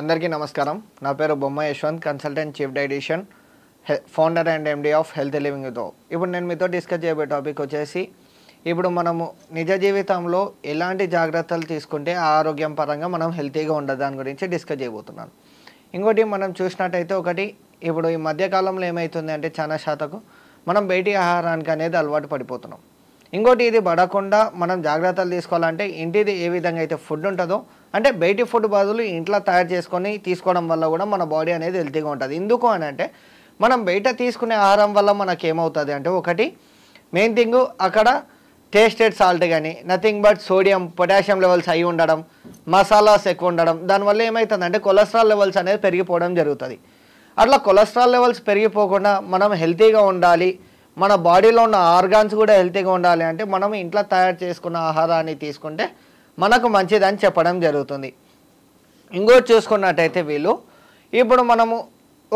అందరికీ నమస్కారం. నా పేరు Bomma Yashwant, consultant chief dietitian, founder and MD of health living with. ఇప్పుడు నేను మీతో డిస్కస్ చేయబోయే టాపిక్ వచ్చేసి ఇప్పుడు మనము నిజ జీవితంలో ఎలాంటి జాగ్రత్తలు తీసుకుంటే ఆరోగ్యం పరంగా మనం హెల్తీగా ఉండదు దాని గురించి డిస్కస్ చేయబోతున్నాను. ఇంకోటి మనం చూసినట్టయితే ఒకటి ఇప్పుడు ఈ మధ్యకాలంలో ఏమవుతుంది అంటే చాలా శాతకు మనం బయటి ఆహారానికి అనేది అలవాటు పడిపోతున్నాం. ఇంకోటి ఇది పడకుండా మనం జాగ్రత్తలు తీసుకోవాలంటే ఇంటిది ఏ విధంగా అయితే ఫుడ్ ఉంటుందో అంటే బయటి ఫుడ్ బదులు ఇంట్లో తయారు చేసుకొని తీసుకోవడం వల్ల కూడా మన బాడీ అనేది హెల్తీగా ఉంటుంది. ఎందుకు అని అంటే మనం బయట తీసుకునే ఆహారం వల్ల మనకు ఏమవుతుంది అంటే ఒకటి మెయిన్ థింగ్ అక్కడ టేస్టెడ్ సాల్ట్ కానీ nothing but sodium potassium levels అయి ఉండడం, మసాలాస్ ఎక్కువ ఉండడం, దానివల్ల ఏమవుతుంది అంటే కొలెస్ట్రాల్ లెవెల్స్ అనేది పెరిగిపోవడం జరుగుతుంది. అట్లా కొలెస్ట్రాల్ లెవెల్స్ పెరిగిపోకుండా మనం హెల్తీగా ఉండాలి, మన బాడీలో ఉన్న ఆర్గాన్స్ కూడా హెల్తీగా ఉండాలి అంటే మనం ఇంట్లో తయారు చేసుకున్న ఆహారాన్ని తీసుకుంటే మనకు మంచిదని చెప్పడం జరుగుతుంది. ఇంకోటి చూసుకున్నట్టయితే వీళ్ళు ఇప్పుడు మనము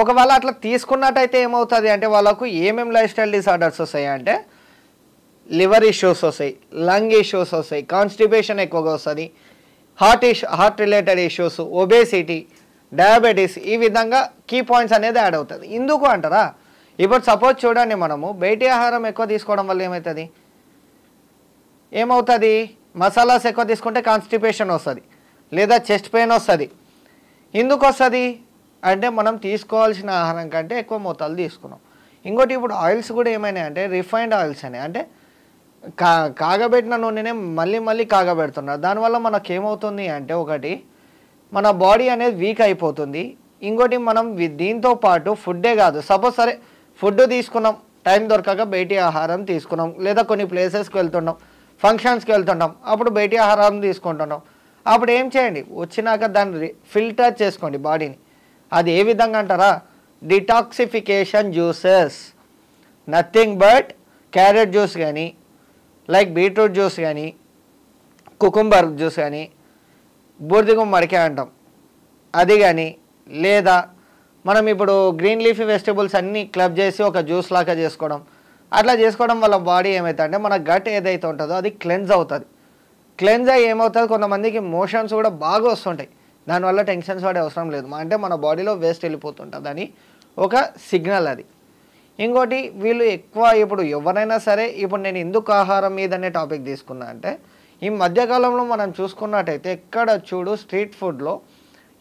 ఒకవేళ అట్లా తీసుకున్నట్టయితే ఏమవుతుంది అంటే వాళ్ళకు ఏమేమి లైఫ్ స్టైల్ డిసార్డర్స్ వస్తాయి అంటే లివర్ ఇష్యూస్ వస్తాయి, లంగ్ ఇష్యూస్ వస్తాయి, కాన్స్టిపేషన్ ఎక్కువగా వస్తుంది, heart related issues, obesity, diabetes, ఈ విధంగా కీ పాయింట్స్ అనేది యాడ్ అవుతుంది. ఎందుకు అంటారా, ఇప్పుడు సపోజ్ చూడండి మనము బయటి ఆహారం ఎక్కువ తీసుకోవడం వల్ల ఏమవుతుంది మసాలాస్ ఎక్కువ తీసుకుంటే కాన్స్టిపేషన్ వస్తుంది లేదా చెస్ట్ పెయిన్ వస్తుంది. ఎందుకు వస్తుంది అంటే మనం తీసుకోవాల్సిన ఆహారం కంటే ఎక్కువ మోతాదు తీసుకున్నాం. ఇంకోటి ఇప్పుడు ఆయిల్స్ కూడా ఏమైనాయి అంటే రిఫైన్డ్ ఆయిల్స్ అని అంటే కాగబెట్టిన నూనెనే మళ్ళీ కాగబెడుతున్నారు. దానివల్ల మనకు ఏమవుతుంది అంటే ఒకటి మన బాడీ అనేది వీక్ అయిపోతుంది. ఇంకోటి మనం దీంతో పాటు ఫుడ్డే కాదు, సపోజ్ సరే ఫుడ్ తీసుకున్నాం, టైం దొరకక బయటి ఆహారం తీసుకున్నాం లేదా కొన్ని ప్లేసెస్కి వెళ్తున్నాం, ఫంక్షన్స్కి వెళ్తుంటాం, అప్పుడు బయటి ఆహారం తీసుకుంటున్నాం. అప్పుడు ఏం చేయండి, వచ్చినాక దాన్ని ఫిల్టర్ చేసుకోండి బాడీని. అది ఏ విధంగా అంటారా, detoxification juices, nothing but carrot juice కానీ లైక్ బీట్రూట్ జ్యూస్ కానీ కుకుంబర్ జ్యూస్ కానీ బూడిద గుమ్మడికాయ అంటాం అది కానీ, లేదా మనం ఇప్పుడు గ్రీన్ లీఫీ వెజిటబుల్స్ అన్నీ క్లబ్ చేసి ఒక జ్యూస్ లాగా చేసుకోవడం, అట్లా చేసుకోవడం వల్ల బాడీ ఏమవుతుందంటే మన గట్ ఏదైతే ఉంటుందో అది క్లెన్స్ అవుతుంది. క్లెన్స్ అయ్యి ఏమవుతుంది కొంతమందికి మోషన్స్ కూడా బాగా వస్తుంటాయి, దానివల్ల టెన్షన్స్ పడే అవసరం లేదు, అంటే మన బాడీలో వేస్ట్ వెళ్ళిపోతుంటుంది అని ఒక సిగ్నల్ అది. ఇంకోటి వీళ్ళు ఎక్కువ ఇప్పుడు ఎవరైనా సరే ఇప్పుడు నేను ఎందుకు ఆహారం మీద అనే టాపిక్ తీసుకున్నా అంటే ఈ మధ్యకాలంలో మనం చూసుకున్నట్టయితే ఎక్కడ చూడు స్ట్రీట్ ఫుడ్లో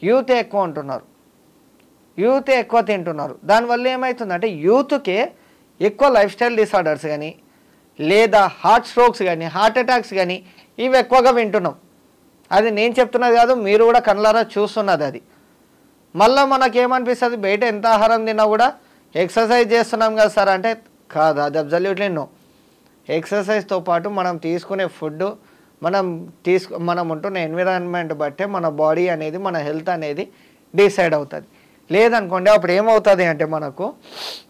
యూత్ ఎక్కువ ఉంటున్నారు, యూత్ ఎక్కువ తింటున్నారు. దానివల్ల ఏమవుతుందంటే యూత్కే ఎక్కువ లైఫ్ స్టైల్ డిసార్డర్స్ కానీ లేదా హార్ట్ స్ట్రోక్స్ కానీ హార్ట్ అటాక్స్ కానీ ఇవి ఎక్కువగా వింటున్నాం. అది నేను చెప్తున్నది కాదు, మీరు కూడా కళ్ళారా చూస్తున్నది. అది మళ్ళీ మనకేమనిపిస్తుంది బయట ఎంత ఆహారం తిన్నా కూడా ఎక్సర్సైజ్ చేస్తున్నాం కదా సార్ అంటే కాదు, అది అబ్సల్యూట్లీ నో. ఎక్సర్సైజ్తో పాటు మనం తీసుకునే ఫుడ్ మనం ఉంటున్న ఎన్విరాన్మెంట్ బట్టే మన బాడీ అనేది మన హెల్త్ అనేది డిసైడ్ అవుతుంది. లేదనుకోండి అప్పుడు ఏమవుతుంది అంటే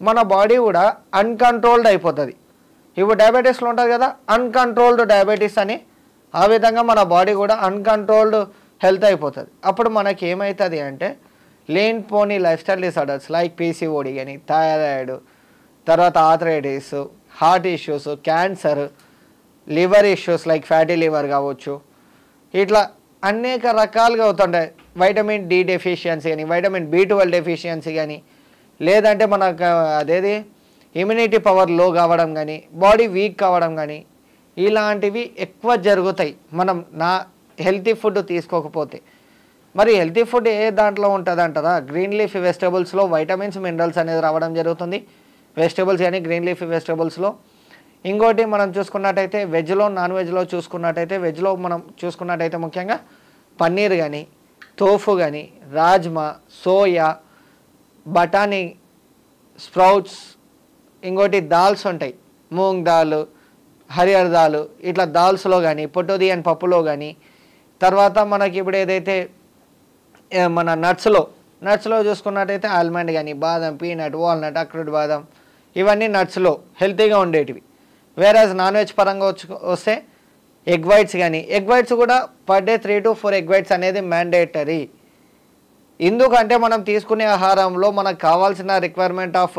మన బాడీ కూడా అన్కంట్రోల్డ్ అయిపోతుంది. ఇప్పుడు డయాబెటీస్లో ఉంటుంది కదా అన్కంట్రోల్డ్ డయాబెటీస్ అని, ఆ విధంగా మన బాడీ కూడా అన్కంట్రోల్డ్ హెల్త్ అయిపోతుంది. అప్పుడు మనకి ఏమవుతుంది అంటే లేనిపోని life style disorders like PCOD కానీ థైరాయిడ్, తర్వాత arthritis, heart issues, cancer, liver issues like fatty liver కావచ్చు, ఇట్లా అనేక రకాలుగా అవుతుంటాయి. వైటమిన్ డి డెఫిషియన్సీ కానీ వైటమిన్ B12 డెఫిషియన్సీ కానీ లేదంటే మనకు అదేది ఇమ్యూనిటీ పవర్ లో కావడం కానీ బాడీ వీక్ కావడం కానీ ఇలాంటివి ఎక్కువ జరుగుతాయి మనం హెల్తీ ఫుడ్ తీసుకోకపోతే. మరి హెల్తీ ఫుడ్ ఏ దాంట్లో ఉంటుంది అంటారా, గ్రీన్ లీఫీ వెజిటబుల్స్లో వైటమిన్స్ మినరల్స్ అనేది రావడం జరుగుతుంది, వెజిటబుల్స్ కానీ గ్రీన్ లీఫీ వెజిటబుల్స్లో. ఇంకోటి మనం చూసుకున్నట్టయితే వెజ్లో నాన్ వెజ్లో చూసుకున్నట్టయితే వెజ్లో మనం చూసుకున్నట్టయితే ముఖ్యంగా పన్నీర్ కానీ తోఫు కానీ రాజ్మా, సోయా, బఠానీ, స్ప్రౌట్స్, ఇంకోటి దాల్స్ ఉంటాయి మూంగ్ దాల్, హరియర్ దాల్, ఇట్లా దాల్స్లో కానీ పొట్టోదియన్ పప్పులో కానీ, తర్వాత మనకి ఇప్పుడు ఏదైతే మన నట్స్లో చూసుకున్నట్టయితే ఆల్మండ్ కానీ బాదం, పీనట్, వాల్నట్, అక్రూట్ బాదం ఇవన్నీ నట్స్లో హెల్తీగా ఉండేటివి. వేరేజ్ నాన్ వెజ్ పరంగా వస్తే ఎగ్ వైట్స్ కానీ ఎగ్ వైట్స్ కూడా per day 3 to 4 egg whites అనేది మ్యాండేటరీ. ఎందుకంటే మనం తీసుకునే ఆహారంలో మనకు కావాల్సిన రిక్వైర్మెంట్ ఆఫ్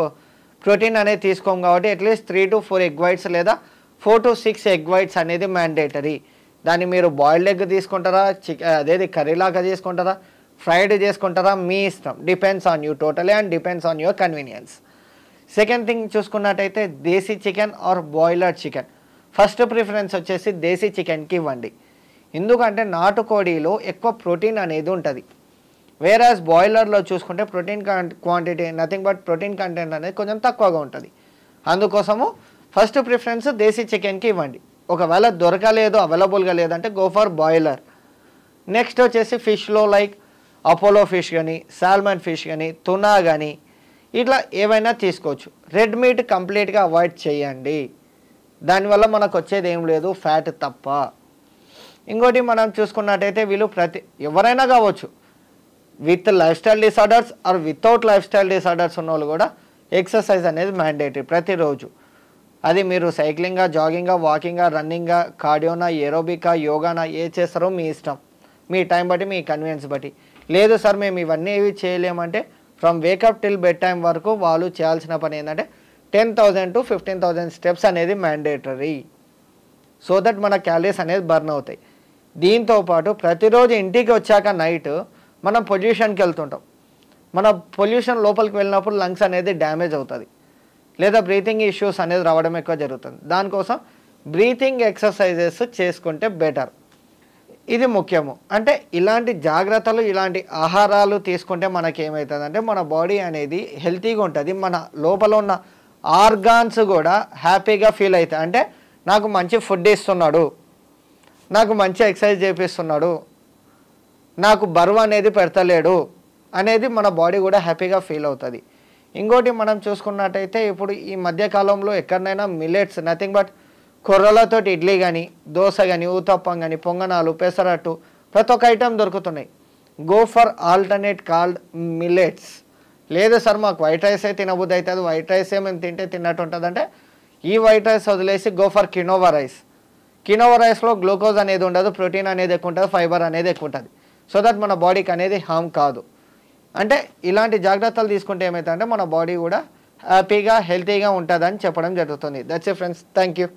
ప్రోటీన్ అనేది తీసుకోం కాబట్టి అట్లీస్ట్ 3 to 4 ఎగ్ వైట్స్ లేదా 4 to 6 ఎగ్ వైట్స్ అనేది మ్యాండేటరీ. దాన్ని మీరు బాయిల్డ్ ఎగ్ తీసుకుంటారా, అదేది కర్రీలాగా తీసుకుంటారా, ఫ్రైడ్ చేసుకుంటారా మీ ఇష్టం, depends on you totally and depends on your convenience. Second thing చూసుకున్నట్టయితే desi chicken or boiler chicken. First preference వచ్చేసి దేశీ చికెన్కి ఇవ్వండి. ఎందుకంటే నాటుకోడిలో ఎక్కువ ప్రోటీన్ అనేది ఉంటుంది. వేరాజ్ బాయిలర్లో చూసుకుంటే protein quantity nothing but protein content అనేది కొంచెం తక్కువగా ఉంటుంది. అందుకోసము ఫస్ట్ ప్రిఫరెన్స్ దేశీ చికెన్కి ఇవ్వండి. ఒకవేళ దొరకలేదు, అవైలబుల్గా లేదంటే గో ఫర్ బాయిలర్. నెక్స్ట్ వచ్చేసి ఫిష్లో లైక్ అపోలో ఫిష్ కానీ, సాల్మన్ ఫిష్ కానీ, తునా కానీ ఇట్లా ఏవైనా తీసుకోవచ్చు. రెడ్ మీట్ కంప్లీట్గా అవాయిడ్ చేయండి. దానివల్ల మనకు వచ్చేది ఏం లేదు, ఫ్యాట్ తప్ప. ఇంకోటి మనం చూసుకున్నట్టయితే వీళ్ళు ఎవరైనా కావచ్చు, with lifestyle disorders or without lifestyle disorders ఉన్న వాళ్ళు కూడా ఎక్సర్సైజ్ అనేది మ్యాండేటరీ ప్రతిరోజు. అది మీరు సైక్లింగ్గా, జాగింగ్గా, వాకింగ్గా, రన్నింగ్గా, కార్డియోనా, ఏరోబికా, యోగానా ఏ చేస్తారో మీ ఇష్టం, మీ టైం బట్టి, మీ కన్వీనియన్స్ బట్టి. లేదు సార్ మేము ఇవన్నీ ఏవి చేయలేమంటే from wake up till bed time వరకు వాళ్ళు చేయాల్సిన పని ఏంటంటే 10,000 to 15,000 స్టెప్స్ అనేది మ్యాండేటరీ. సో దట్ మన క్యాలరీస్ అనేది బర్న్ అవుతాయి. దీంతోపాటు ప్రతిరోజు ఇంటికి వచ్చాక నైట్ మనం పొల్యూషన్కి వెళ్తుంటాం. మన పొల్యూషన్ లోపలికి వెళ్ళినప్పుడు లంగ్స్ అనేది డ్యామేజ్ అవుతుంది, లేదా బ్రీతింగ్ ఇష్యూస్ అనేది రావడం ఎక్కువ జరుగుతుంది. దానికోసం బ్రీతింగ్ ఎక్సర్సైజెస్ చేసుకుంటే బెటర్. ఇది ముఖ్యము. అంటే ఇలాంటి జాగ్రత్తలు, ఇలాంటి ఆహారాలు తీసుకుంటే మనకి ఏమవుతుందంటే మన బాడీ అనేది హెల్తీగా ఉంటుంది. మన లోపల ఉన్న ఆర్గాన్స్ కూడా హ్యాపీగా ఫీల్ అవుతాయి. అంటే నాకు మంచి ఫుడ్ ఇస్తున్నాడు, నాకు మంచి ఎక్సర్సైజ్ చేపిస్తున్నాడు, నాకు బరువు అనేది పెడతలేడు అనేది మన బాడీ కూడా హ్యాపీగా ఫీల్ అవుతుంది. ఇంకోటి మనం చూసుకున్నట్టయితే ఇప్పుడు ఈ మధ్యకాలంలో ఎక్కడైనా మిల్లెట్స్ నథింగ్ బట్ కొర్రలతో ఇడ్లీ కానీ, దోశ కానీ, ఊతప్పం కానీ, పొంగనాలు, పెసరట్టు ప్రతి ఒక్క ఐటెం దొరుకుతున్నాయి. Go for alternate called millets. లేదు సార్ మాకు వైట్ రైసే తినబుద్ధి అవుతుంది, వైట్ రైసే మేము తింటే తిన్నట్టు ఉంటుంది అంటే ఈ వైట్ రైస్ వదిలేసి go for quinoa rice. Quinoa రైస్లో గ్లూకోజ్ అనేది ఉండదు, ప్రోటీన్ అనేది ఎక్కువ ఉంటుంది, ఫైబర్ అనేది ఎక్కువ ఉంటుంది. సో దట్ మన బాడీకి అనేది హామ్ కాదు. అంటే ఇలాంటి జాగ్రత్తలు తీసుకుంటే ఏమవుతుందంటే మన బాడీ కూడా హ్యాపీగా, హెల్తీగా ఉంటుందని చెప్పడం జరుగుతుంది. That's it friends, thank you.